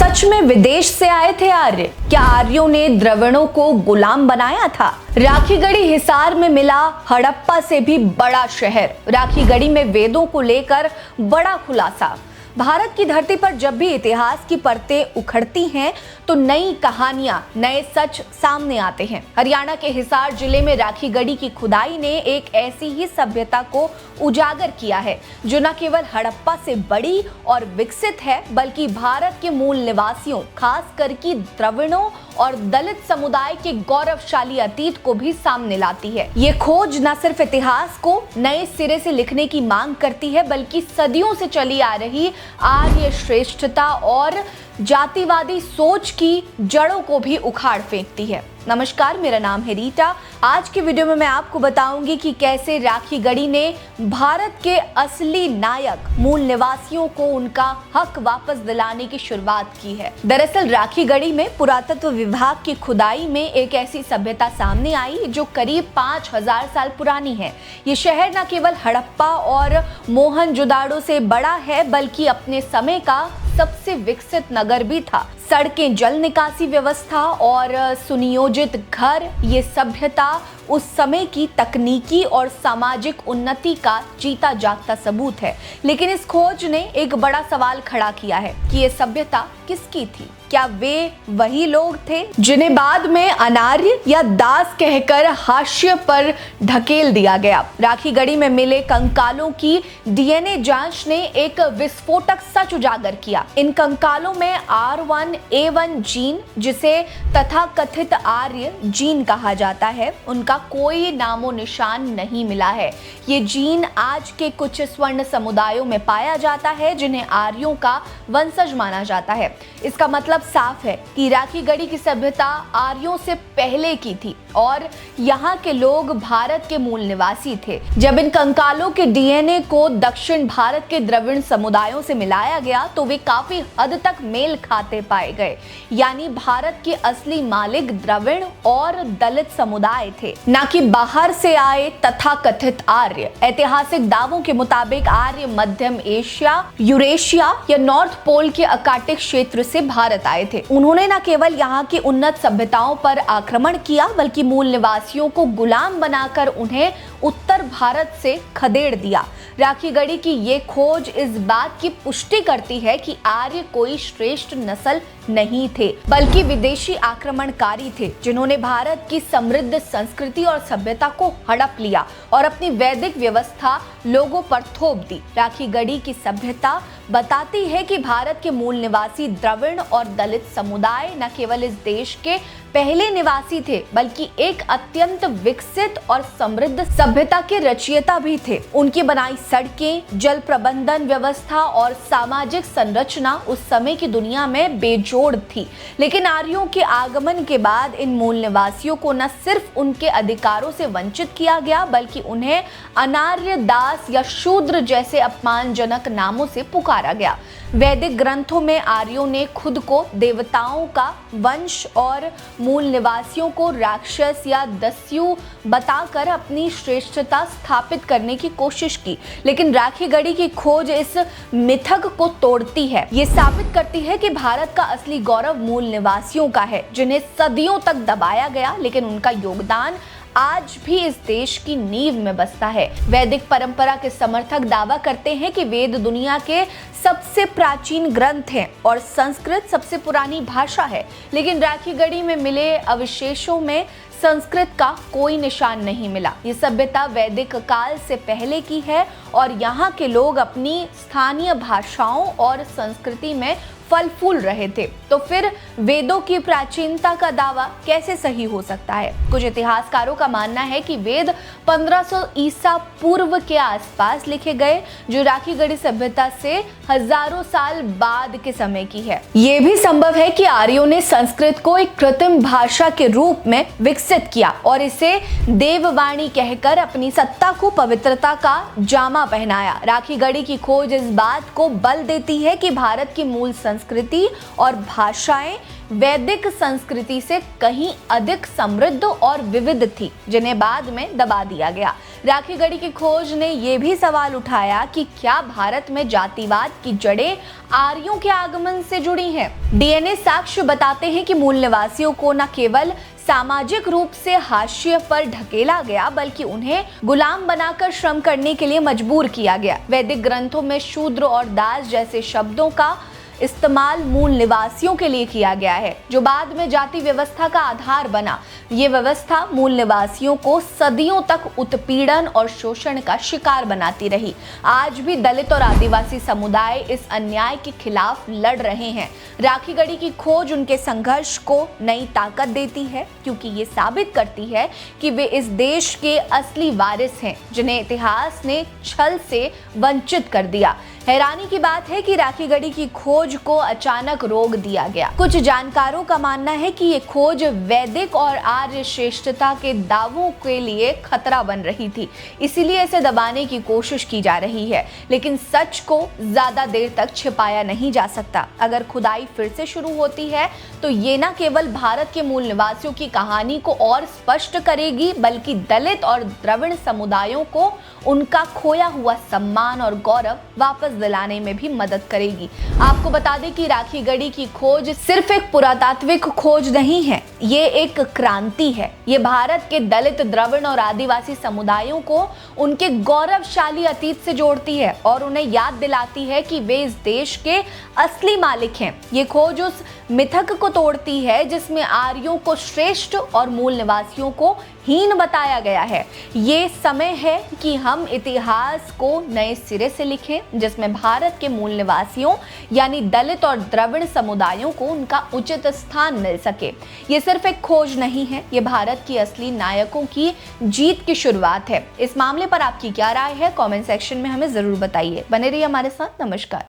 सच में विदेश से आए थे आर्य? क्या आर्यों ने द्रविड़ों को गुलाम बनाया था? राखीगढ़ी हिसार में मिला हड़प्पा से भी बड़ा शहर। राखीगढ़ी में वेदों को लेकर बड़ा खुलासा। भारत की धरती पर जब भी इतिहास की परतें उखड़ती हैं तो नई कहानियां, नए सच सामने आते हैं। हरियाणा के हिसार जिले में राखीगढ़ी की खुदाई ने एक ऐसी ही सभ्यता को उजागर किया है जो न केवल हड़प्पा से बड़ी और विकसित है बल्कि भारत के मूल निवासियों, खास करके द्रविड़ों और दलित समुदाय के गौरवशाली अतीत को भी सामने लाती है। ये खोज न सिर्फ इतिहास को नए सिरे से लिखने की मांग करती है बल्कि सदियों से चली आ रही आर्य श्रेष्ठता और जातिवादी सोच की जड़ों को भी उखाड़ फेंकती है। नमस्कार, मेरा नाम है रीटा। आज की वीडियो में मैं आपको बताऊंगी कि कैसे राखीगढ़ी ने भारत के असली नायक मूल निवासियों को उनका हक वापस दिलाने की शुरुआत की है। दरअसल राखीगढ़ी में पुरातत्व विभाग की खुदाई में एक ऐसी सभ्यता सामने आई जो करीब 5000 साल पुरानी है। ये शहर न केवल हड़प्पा और मोहनजोदाड़ो से बड़ा है बल्कि अपने समय का सबसे विकसित नगर भी था। सड़कें, जल निकासी व्यवस्था और सुनियोजित घर, ये सभ्यता उस समय की तकनीकी और सामाजिक उन्नति का जीता जागता सबूत है। लेकिन इस खोज ने एक बड़ा सवाल खड़ा किया है कि ये सभ्यता किसकी थी? क्या वे वही लोग थे जिन्हें बाद में अनार्य या दास कहकर हाशिए पर ढकेल दिया गया? राखीगढ़ी में मिले कंकालों की डीएनए जांच ने एक विस्फोटक सच उजागर किया। इन कंकालों में R1A1 जीन, जिसे तथाकथित आर्य जीन कहा जाता है, उनका कोई नामो निशान नहीं मिला है। ये जीन आज के कुछ स्वर्ण समुदायों में पाया जाता है जिन्हें आर्यों का वंशज माना जाता है। इसका मतलब साफ है कि राखीगढ़ी की सभ्यता आर्यों से पहले की थी और यहाँ के लोग भारत के मूल निवासी थे। जब इन कंकालों के डीएनए को दक्षिण भारत के द्रविड़ समुदायों से मिलाया गया तो वे काफी हद तक मेल खाते पाए गए। यानी भारत के असली मालिक द्रविड़ और दलित समुदाय थे, न कि बाहर से आए तथाकथित आर्य। ऐतिहासिक दावों के मुताबिक आर्य मध्यम एशिया, यूरेशिया या नॉर्थ पोल के अकार्कटिक क्षेत्र से भारत आए थे। उन्होंने न केवल यहाँ की उन्नत सभ्यताओं पर आक्रमण किया बल्कि मूल निवासियों को गुलाम बनाकर उन्हें उत्तर भारत से खदेड़ दिया। राखीगढ़ी की ये खोज इस बात की पुष्टि करती है कि आर्य कोई श्रेष्ठ नस्ल नहीं थे बल्कि विदेशी आक्रमणकारी थे जिन्होंने भारत की समृद्ध संस्कृति और सभ्यता को हड़प लिया और अपनी वैदिक व्यवस्था लोगों पर थोप दी। राखीगढ़ी की सभ्यता बताती है कि भारत के मूल निवासी द्रविड़ और दलित समुदाय न केवल इस देश के पहले निवासी थे बल्कि एक अत्यंत विकसित और समृद्ध सभ्यता के रचयिता भी थे। उनकी बनाई सड़कें, जल प्रबंधन व्यवस्था और सामाजिक संरचना उस समय की दुनिया में बेजोड़ थी। लेकिन आर्यों के आगमन के बाद इन मूल निवासियों को न सिर्फ उनके अधिकारों से वंचित किया गया बल्कि उन्हें अनार्य, दास या शूद्र जैसे अपमानजनक नामों से पुकारा गया। वैदिक ग्रंथों में आर्यों ने खुद को देवताओं का वंश और मूल निवासियों को राक्षस या दस्यु बताकर अपनी श्रेष्ठता स्थापित करने की कोशिश की। लेकिन राखीगढ़ी की खोज इस मिथक को तोड़ती है। ये साबित करती है कि भारत का असली गौरव मूल निवासियों का है जिन्हें सदियों तक दबाया गया, लेकिन उनका योगदान आज भी इस देश की नींव में बसता है। वैदिक परंपरा के समर्थक दावा करते हैं कि वेद दुनिया के सबसे प्राचीन ग्रंथ हैं और संस्कृत सबसे पुरानी भाषा है, लेकिन राखीगढ़ी में मिले अवशेषों में संस्कृत का कोई निशान नहीं मिला। ये सभ्यता वैदिक काल से पहले की है और यहाँ के लोग अपनी स्थानीय भाषाओं और संस्कृति में फल फूल रहे थे। तो फिर वेदों की प्राचीनता का दावा कैसे सही हो सकता है? कुछ इतिहासकारों का मानना है कि वेद 1500 ईसा पूर्व के आसपास लिखे गए, जो राखीगढ़ी सभ्यता से हजारों साल बाद के समय की है। ये भी संभव है कि आर्यों ने संस्कृत को एक कृत्रिम भाषा के रूप में विकसित किया और इसे देववाणी कहकर अपनी सत्ता को पवित्रता का जामा पहनाया। राखीगढ़ी की खोज इस बात को बल देती है कि भारत की मूल संस्कृति और भाषाएं वैदिक संस्कृति से कहीं अधिक समृद्ध और विविध थी, जिन्हें बाद में दबा दिया गया। राखी गढ़ी की खोज ने यह भी सवाल उठाया कि क्या भारत में जातिवाद की जड़ें आर्यों के आगमन से जुड़ी हैं? डीएनए साक्ष्य बताते हैं कि मूल निवासियों को न केवल सामाजिक रूप से हाशिए पर ढकेला गया, बल्कि उन्हें गुलाम बनाकर श्रम करने के लिए मजबूर किया गया। वैदिक ग्रंथों में शूद्र और दास जैसे शब्दों का इस्तेमाल मूल निवासियों के लिए किया गया है, जो बाद में जाति व्यवस्था का आधार बना। ये व्यवस्था मूल निवासियों को सदियों तक उत्पीड़न और शोषण का शिकार बनाती रही। आज भी दलित और आदिवासी समुदाय इस अन्याय के खिलाफ लड़ रहे हैं। राखी गढ़ी की खोज उनके संघर्ष को नई ताकत देती है, क्योंकि ये साबित करती है कि वे इस देश के असली वारिस हैं, जिन्हें इतिहास ने छल से वंचित कर दिया। हैरानी की बात है कि राखी गढ़ी की खोज को अचानक रोक दिया गया। कुछ जानकारों का मानना है कि ये खोज वैदिक और आर्य श्रेष्ठता के दावों के लिए खतरा बन रही थी, इसीलिए इसे दबाने की कोशिश की जा रही है। लेकिन सच को ज्यादा देर तक छिपाया नहीं जा सकता। अगर खुदाई फिर से शुरू होती है तो ये न केवल भारत के मूल निवासियों की कहानी को और स्पष्ट करेगी, बल्कि दलित और द्रविड़ समुदायों को उनका खोया हुआ सम्मान और गौरव वापस दिलाने में भी मदद करेगी। आपको बता दें कि राखी गढ़ी की खोज सिर्फ एक पुरातात्विक खोज नहीं है, ये एक क्रांति है। ये भारत के दलित, द्रविड़ और आदिवासी समुदायों को उनके गौरवशाली अतीत से जोड़ती है और उन्हें याद दिलाती है कि वे इस देश के असली मालिक हैं। ये खोज उस मिथक को तोड़ती है जिसमें आर्यों को श्रेष्ठ और मूल निवासियों को हीन बताया गया है। ये समय है कि हम इतिहास को नए सिरे से लिखें, जिसमें भारत के मूल निवासियों यानी दलित और द्रविड़ समुदायों को उनका उचित स्थान मिल सके। ये सिर्फ एक खोज नहीं है, ये भारत की असली नायकों की जीत की शुरुआत है। इस मामले पर आपकी क्या राय है? कमेंट सेक्शन में हमें जरूर बताइए। बने रहिए हमारे साथ। नमस्कार।